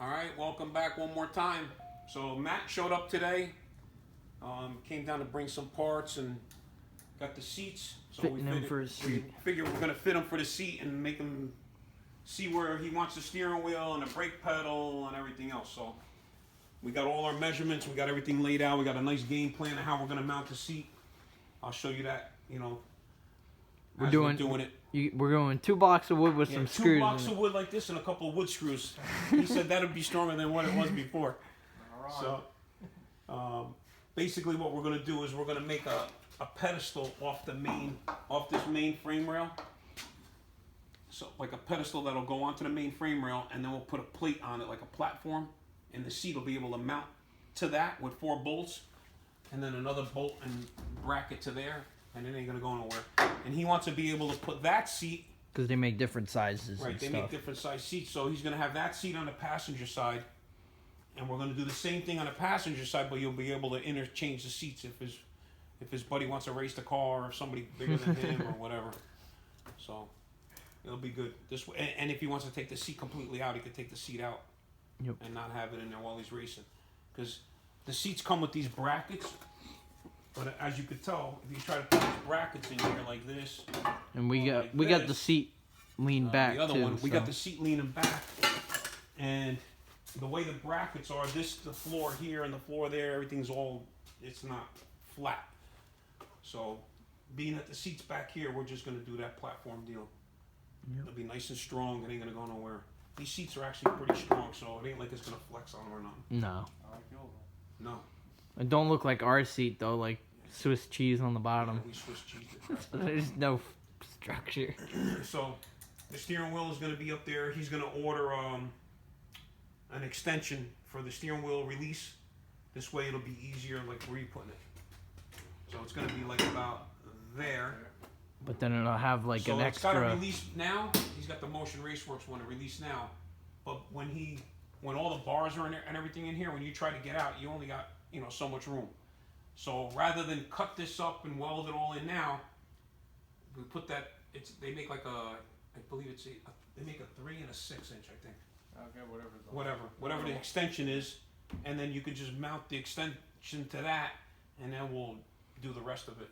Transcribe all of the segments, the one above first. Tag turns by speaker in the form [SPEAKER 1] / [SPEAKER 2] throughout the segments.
[SPEAKER 1] All right, welcome back one more time. So Matt showed up today. Came down to bring some parts and got the seats. So
[SPEAKER 2] Fitting him for his seat.
[SPEAKER 1] We figured we're gonna fit him for the seat and make him see where he wants the steering wheel and the brake pedal and everything else. So we got all our measurements. We got everything laid out. We got a nice game plan of how we're gonna mount the seat. I'll show you that. You know,
[SPEAKER 2] we're doing it. We're going 2 blocks of wood with some screws.
[SPEAKER 1] 2 blocks of wood like this and a couple of wood screws. He said that would be stronger than what it was before. So, basically, what we're going to do is we're going to make a pedestal off this main frame rail. So, like a pedestal that'll go onto the main frame rail, and then we'll put a plate on it, like a platform, and the seat will be able to mount to that with 4 bolts, and then another bolt and bracket to there. And it ain't gonna go nowhere. And he wants to be able to put that seat,
[SPEAKER 2] because they make different sizes.
[SPEAKER 1] Right, they make different size seats. So he's gonna have that seat on the passenger side, and we're gonna do the same thing on the passenger side. But you'll be able to interchange the seats if his buddy wants to race the car or somebody bigger than him or whatever. So it'll be good this way. And if he wants to take the seat completely out, he could take the seat out and not have it in there while he's racing, because the seats come with these brackets. But as you could tell, if you try to put these brackets in here like this,
[SPEAKER 2] and we got the seat leaned back.
[SPEAKER 1] The other one, we got the seat leaning back, and the way the brackets are, the floor here and the floor there, everything's it's not flat. So, being that the seat's back here, we're just gonna do that platform deal. Yep. It'll be nice and strong. It ain't gonna go nowhere. These seats are actually pretty strong, so it ain't like it's gonna flex on them or nothing.
[SPEAKER 2] No.
[SPEAKER 1] No.
[SPEAKER 2] It don't look like our seat though, like Swiss cheese on the bottom.
[SPEAKER 1] Yeah, we Swiss cheese it.
[SPEAKER 2] There's no structure.
[SPEAKER 1] So the steering wheel is going to be up there. He's going to order an extension for the steering wheel release. This way it'll be easier, like where you putting it. So it's going to be like about there.
[SPEAKER 2] But then it'll have like an extra.
[SPEAKER 1] So it's got to release now. He's got the Motion Raceworks one to release now. But when all the bars are in there and everything in here, when you try to get out, you only got so much room. So rather than cut this up and weld it all in now, we put that. They make like I believe they make a 3 and a 6 inch, I think. Okay, whatever the extension is, and then you can just mount the extension to that, and then we'll do the rest of it.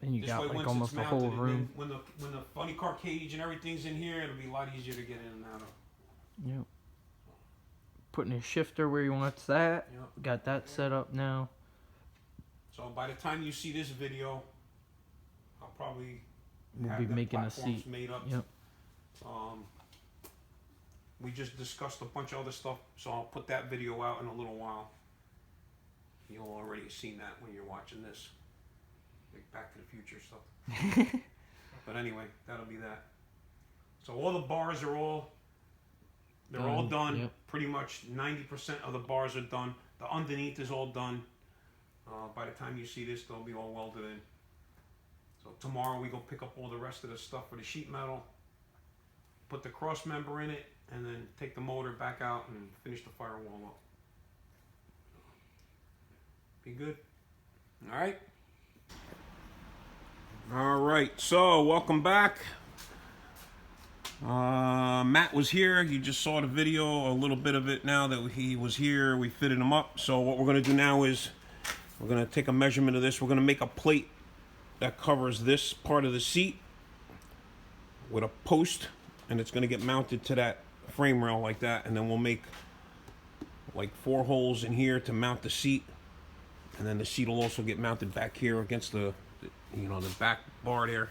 [SPEAKER 2] And you got like almost the whole room.
[SPEAKER 1] When the funny car cage and everything's in here, it'll be a lot easier to get in and out of.
[SPEAKER 2] Yep. Putting a shifter where he wants that.
[SPEAKER 1] Yep.
[SPEAKER 2] Got that set up now.
[SPEAKER 1] So by the time you see this video, I'll probably
[SPEAKER 2] we'll be making a seat
[SPEAKER 1] made up.
[SPEAKER 2] Yep.
[SPEAKER 1] We just discussed a bunch of other stuff, so I'll put that video out in a little while. You'll already have seen that when you're watching this, like Back to the Future stuff. But anyway, that'll be that. So all the bars are all done.
[SPEAKER 2] Yep.
[SPEAKER 1] Pretty much 90% of the bars are done. The underneath is all done. By the time you see this, they'll be all welded in. So tomorrow we go pick up all the rest of the stuff for the sheet metal, put the cross member in it, and then take the motor back out and finish the firewall up. Be good. All right. All right. So welcome back. Matt was here. You just saw the video, a little bit of it now that he was here. We fitted him up. So what we're going to do now is we're going to take a measurement of this. We're going to make a plate that covers this part of the seat with a post, and it's going to get mounted to that frame rail like that. And then we'll make like 4 holes in here to mount the seat, and then the seat will also get mounted back here against the back bar there.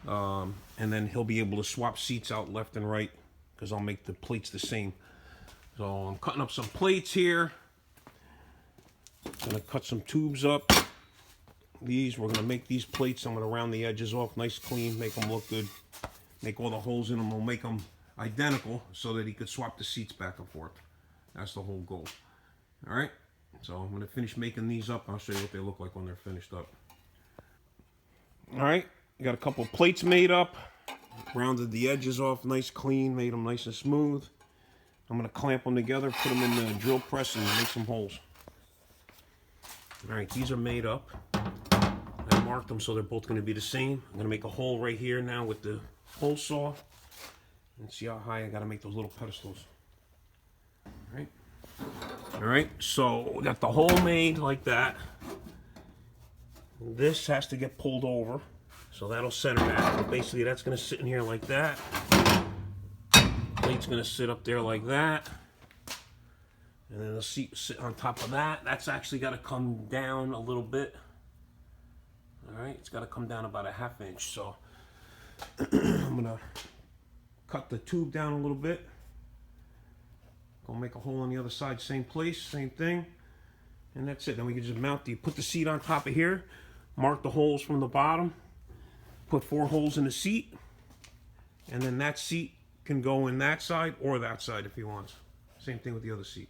[SPEAKER 1] And then he'll be able to swap seats out left and right, because I'll make the plates the same. So I'm cutting up some plates here. Gonna cut some tubes up. We're gonna make these plates. I'm gonna round the edges off nice clean, make them look good, make all the holes in them. We'll make them identical so that he could swap the seats back and forth. That's the whole goal. All right, so I'm gonna finish making these up. I'll show you what they look like when they're finished up. All right, got a couple plates made up, rounded the edges off nice clean, made them nice and smooth. I'm gonna clamp them together, put them in the drill press, and make some holes. All right, these are made up. I marked them so they're both going to be the same. I'm going to make a hole right here now with the hole saw. And see how high I got to make those little pedestals. All right, so we got the hole made like that. This has to get pulled over, so that'll center that. So basically, that's going to sit in here like that. Plate's going to sit up there like that. And then the seat will sit on top of that. That's actually got to come down a little bit. All right, it's got to come down about a ½ inch. So I'm going to cut the tube down a little bit. Go make a hole on the other side, same place, same thing. And that's it. Then we can just mount put the seat on top of here, mark the holes from the bottom, put 4 holes in the seat, and then that seat can go in that side or that side if he wants. Same thing with the other seat.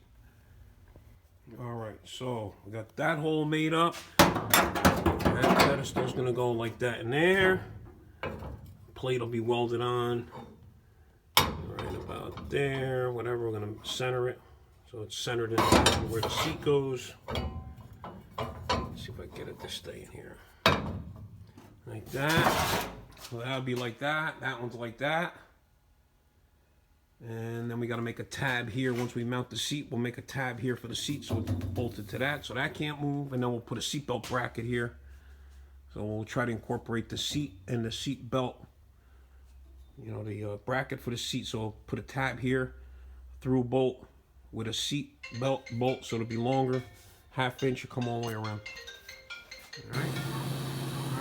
[SPEAKER 1] All right, so we got that hole made up. That pedestal's gonna go like that in there. Plate will be welded on right about there. Whatever, we're gonna center it so it's centered in where the seat goes. Let's see if I can get it to stay in here. Like that. So that'll be like that. That one's like that. And then we got to make a tab here. Once we mount the seat, we'll make a tab here for the seat so it's bolted to that, so that can't move. And then we'll put a seatbelt bracket here. So we'll try to incorporate the seat and the seat belt, you know, the bracket for the seat. So we'll put a tab here, through bolt with a seat belt bolt, so it'll be longer, ½ inch, will come all the way around. All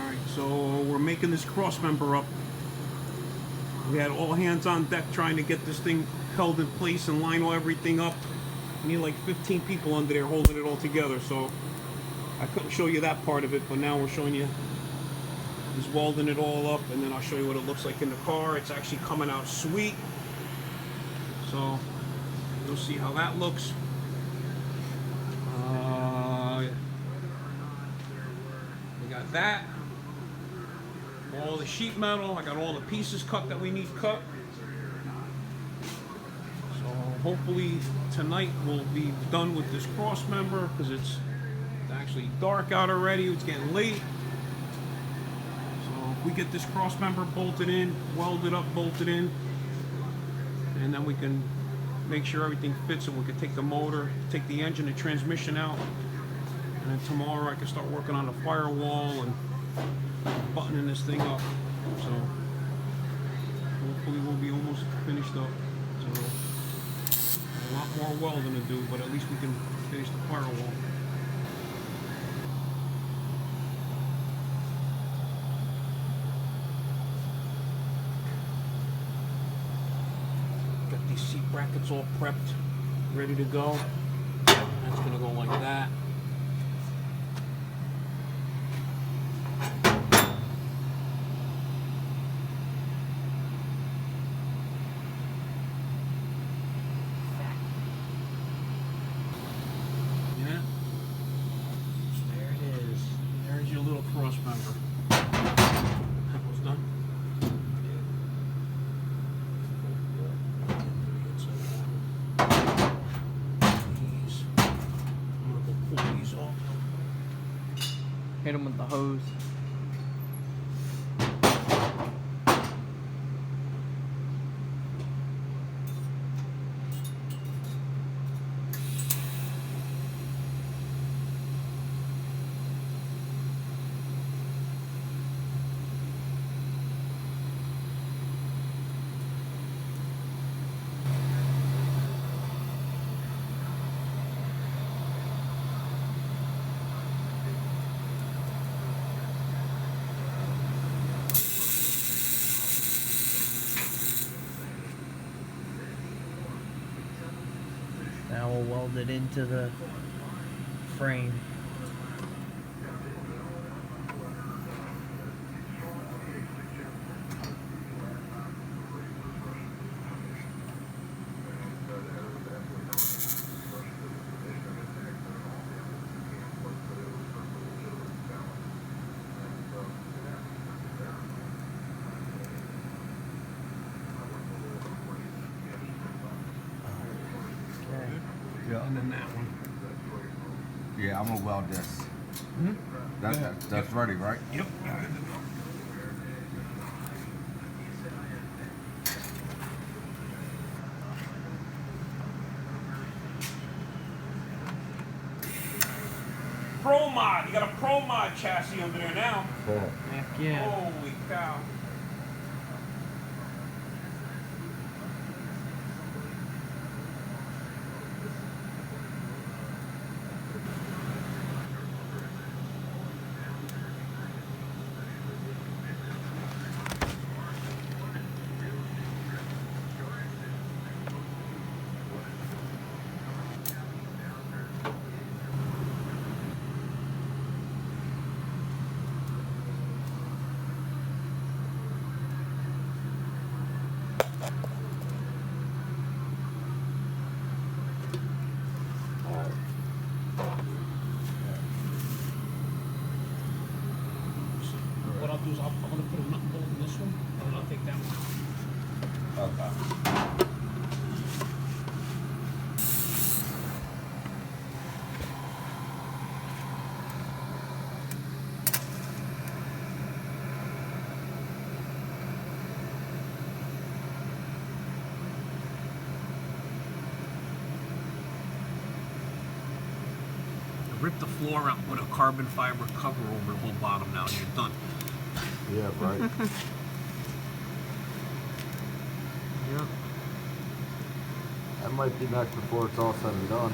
[SPEAKER 1] right, so we're making this cross member up. We had all hands on deck trying to get this thing held in place and line everything up. We need like 15 people under there holding it all together, so I couldn't show you that part of it, but now we're showing you he's welding it all up, and then I'll show you what it looks like in the car. It's actually coming out sweet, so you'll see how that looks. We got that. All the sheet metal, I got all the pieces cut that we need cut. So hopefully tonight we'll be done with this cross member, because it's actually dark out already, it's getting late. So if we get this cross member bolted in, welded up, bolted in, and then we can make sure everything fits, and we can take the motor, take the engine and transmission out. And then tomorrow I can start working on the firewall and buttoning this thing up. So hopefully we'll be almost finished up. So a lot more welding to do, but at least we can finish the firewall. Got these seat brackets all prepped, ready to go. That's gonna go like that. Cross member. That was done. These. I'm gonna go pull these off.
[SPEAKER 2] Hit them with the hose. Now we'll weld it into the frame.
[SPEAKER 1] Yeah. And then that one.
[SPEAKER 3] Yeah, I'm gonna weld this. That's ready, right?
[SPEAKER 1] Yep. Pro Mod. You got a Pro Mod chassis under there now.
[SPEAKER 2] Heck yeah.
[SPEAKER 1] Holy cow. What I'll do is I'm going to put a nut bolt in this one, and I'll take that one out.
[SPEAKER 3] Okay.
[SPEAKER 1] Rip the floor out, put a carbon fiber cover over the whole bottom now, and you're done.
[SPEAKER 3] Yeah, right.
[SPEAKER 2] Yep.
[SPEAKER 3] That might be next before it's all said and done.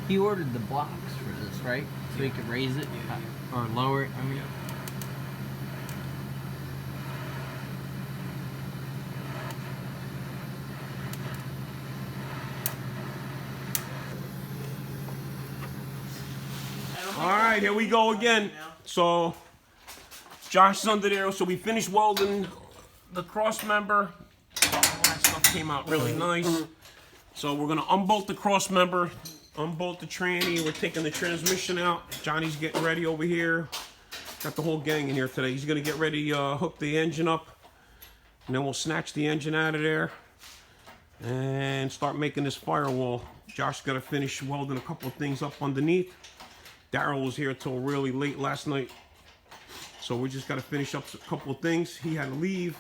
[SPEAKER 2] He ordered the blocks for this, right? So he could raise it or lower it. I mean.
[SPEAKER 1] All right, here we go again. So Josh is under there. So we finished welding the cross member. All that stuff came out really nice. So we're gonna unbolt the cross member, unbolt the tranny. We're taking the transmission out. Johnny's getting ready over here. Got the whole gang in here today. He's gonna get ready to hook the engine up, and then we'll snatch the engine out of there and start making this firewall. Josh got to finish welding a couple of things up underneath. Daryl was here till really late last night, so we just got to finish up a couple of things. He had to leave,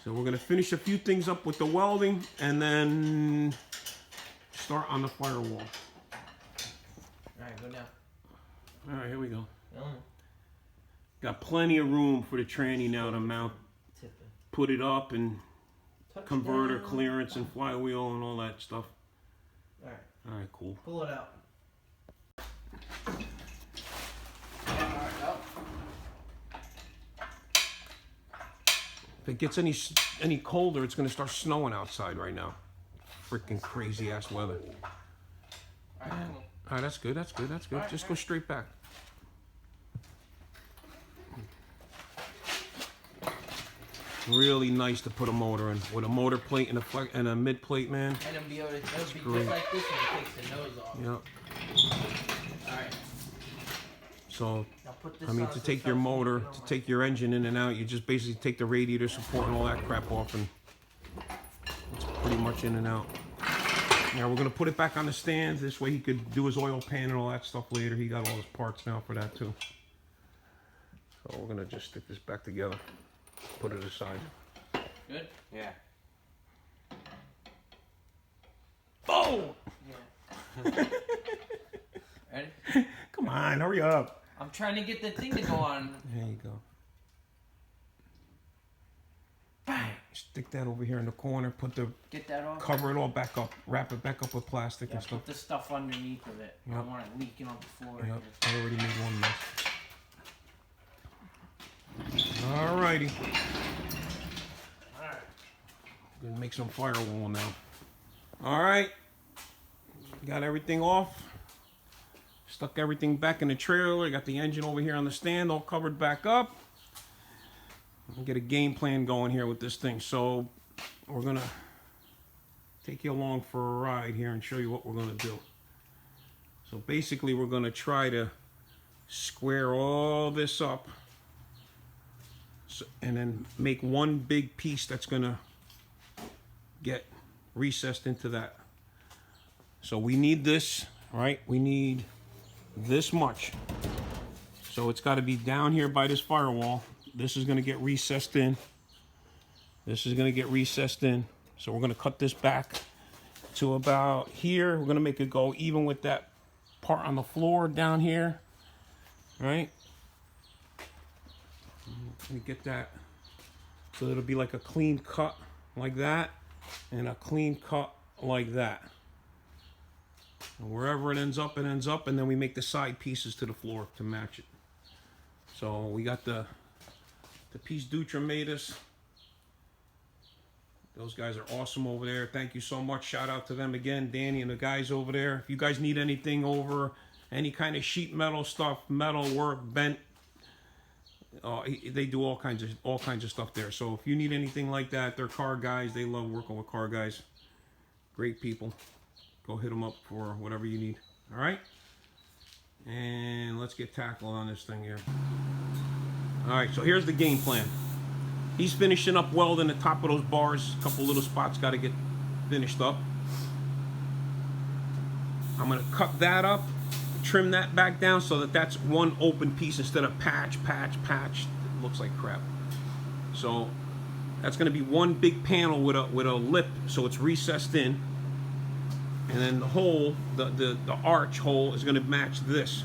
[SPEAKER 1] so we're gonna finish a few things up with the welding and then start on the firewall.
[SPEAKER 2] Alright, go down.
[SPEAKER 1] All right, here we go.
[SPEAKER 2] No.
[SPEAKER 1] Got plenty of room for the tranny now to mount, put it up, and converter clearance and flywheel and all that stuff.
[SPEAKER 2] Alright.
[SPEAKER 1] All right, cool.
[SPEAKER 2] Pull it out. Alright, up.
[SPEAKER 1] If it gets any colder, it's gonna start snowing outside right now. Freaking crazy ass weather.
[SPEAKER 2] Alright, cool.
[SPEAKER 1] All right, that's good. That's good. That's good.
[SPEAKER 2] All right,
[SPEAKER 1] Just
[SPEAKER 2] all
[SPEAKER 1] go
[SPEAKER 2] right.
[SPEAKER 1] straight back. Really nice to put a motor in with a motor plate and a mid plate, man.
[SPEAKER 2] And it'll be able to, it'll be
[SPEAKER 1] great.
[SPEAKER 2] just like this when it takes the nose off.
[SPEAKER 1] Yeah.
[SPEAKER 2] Alright.
[SPEAKER 1] So,
[SPEAKER 2] Now put this
[SPEAKER 1] I mean,
[SPEAKER 2] on
[SPEAKER 1] to
[SPEAKER 2] so
[SPEAKER 1] take
[SPEAKER 2] it
[SPEAKER 1] your
[SPEAKER 2] stops
[SPEAKER 1] motor,
[SPEAKER 2] leaking on
[SPEAKER 1] to
[SPEAKER 2] my-
[SPEAKER 1] take your engine in and out, you just basically take the radiator support and all that crap off, and it's pretty much in and out. Now we're gonna put it back on the stand. This way he could do his oil pan and all that stuff later. He got all his parts now for that too. So we're gonna just stick this back together, put it aside.
[SPEAKER 2] Good?
[SPEAKER 1] Yeah. Oh!
[SPEAKER 2] Yeah. Ready?
[SPEAKER 1] Come on, hurry up.
[SPEAKER 2] I'm trying to get the thing to go on.
[SPEAKER 1] There you go. Bang! Stick that over here in the corner. Put the
[SPEAKER 2] Get that off.
[SPEAKER 1] cover it all back up. Wrap it back up with plastic
[SPEAKER 2] Yeah,
[SPEAKER 1] and stuff.
[SPEAKER 2] put the stuff underneath of it. I
[SPEAKER 1] Yep.
[SPEAKER 2] don't want it leaking on the floor.
[SPEAKER 1] Yep, I already made one mess. Alrighty.
[SPEAKER 2] Alright.
[SPEAKER 1] Gonna make some firewall now. Alright. Got everything off. Stuck everything back in the trailer. Got the engine over here on the stand all covered back up. I'll get a game plan going here with this thing. So we're gonna take you along for a ride here and show you what we're gonna do. So basically we're gonna try to square all this up, so, and then make one big piece that's gonna get recessed into that. So we need this, right? We need this much. So it's got to be down here by this firewall. This is going to get recessed in. This is going to get recessed in. So we're going to cut this back to about here. We're going to make it go even with that part on the floor down here. Right? Let me get that. So it'll be like a clean cut like that. And a clean cut like that. And wherever it ends up, and then we make the side pieces to the floor to match it. So we got the piece Dutra made us. Those guys are awesome over there. Thank you so much. Shout out to them again, Danny and the guys over there. If you guys need anything over, any kind of sheet metal stuff, metal work, bent, they do all kinds of stuff there. So if you need anything like that, they're car guys. They love working with car guys. Great people. Go hit them up for whatever you need. All right. And let's get tackled on this thing here. All right. So here's the game plan. He's finishing up welding the top of those bars. A couple little spots got to get finished up. I'm going to cut that up, trim that back down so that that's one open piece instead of patch. It looks like crap. So that's going to be one big panel with a lip, so it's recessed in. And then the hole, the arch hole is going to match this.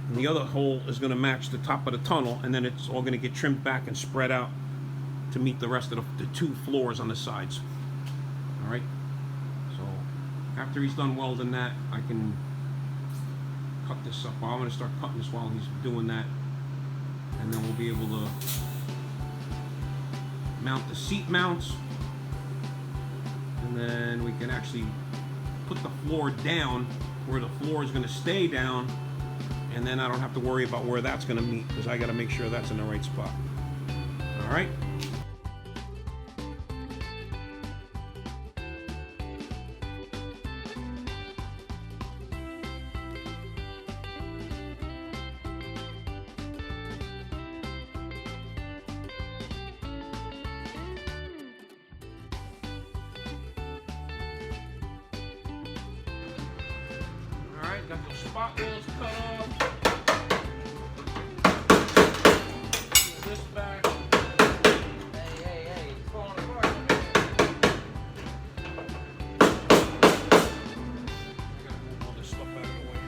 [SPEAKER 1] And the other hole is going to match the top of the tunnel, and then it's all going to get trimmed back and spread out to meet the rest of the two floors on the sides. All right. So after he's done welding that, I can cut this up. Well, I'm going to start cutting this while he's doing that, and then we'll be able to mount the seat mounts, and then we can actually put the floor down where the floor is going to stay down. And then I don't have to worry about where that's going to meet because I got to make sure that's in the right spot. All right. All right, got those spot welds cut off. This back.
[SPEAKER 2] Hey, it's falling apart.
[SPEAKER 1] I gotta move all this stuff out of the way.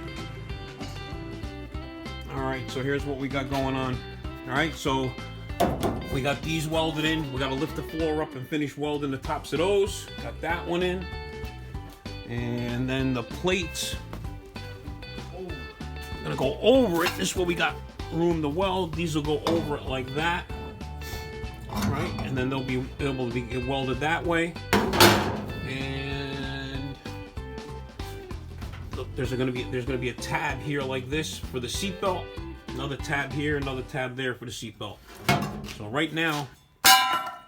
[SPEAKER 1] All right, so here's what we got going on. All right, so we got these welded in. We got to lift the floor up and finish welding the tops of those. Got that one in. And then the plates. I'm gonna go over it. This is where we got room to weld. These will go over it like that. All right, and then they'll be able to be welded that way. And look, there's gonna be a tab here like this for the seatbelt. Another tab here, another tab there for the seatbelt. So right now,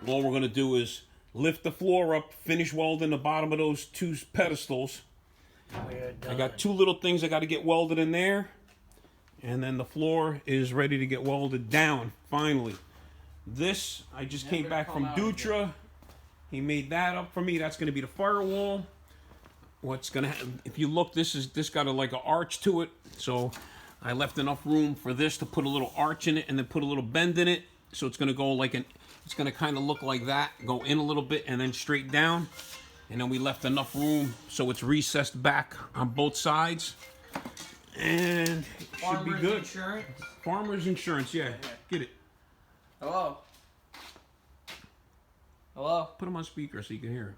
[SPEAKER 1] all we're gonna do is lift the floor up, finish welding the bottom of those two pedestals. I got two little things I got to get welded in there. And then the floor is ready to get welded down, finally. This, I just came back from Dutra. He made that up for me. That's going to be the firewall. What's going to happen, if you look, this got like an arch to it. So I left enough room for this to put a little arch in it and then put a little bend in it. So it's going to go like it's going to kind of look like that, go in a little bit and then straight down. And then we left enough room so it's recessed back on both sides. And it should be good.
[SPEAKER 2] Insurance?
[SPEAKER 1] Farmer's insurance, yeah. Get it.
[SPEAKER 2] Hello? Hello?
[SPEAKER 1] Put them on speaker so you can hear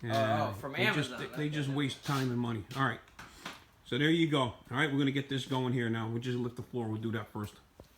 [SPEAKER 1] it.
[SPEAKER 2] Oh, from Amazon.
[SPEAKER 1] They just waste time and money. All right. So there you go. All right, we're going to get this going here now. We'll just lift the floor. We'll do that first.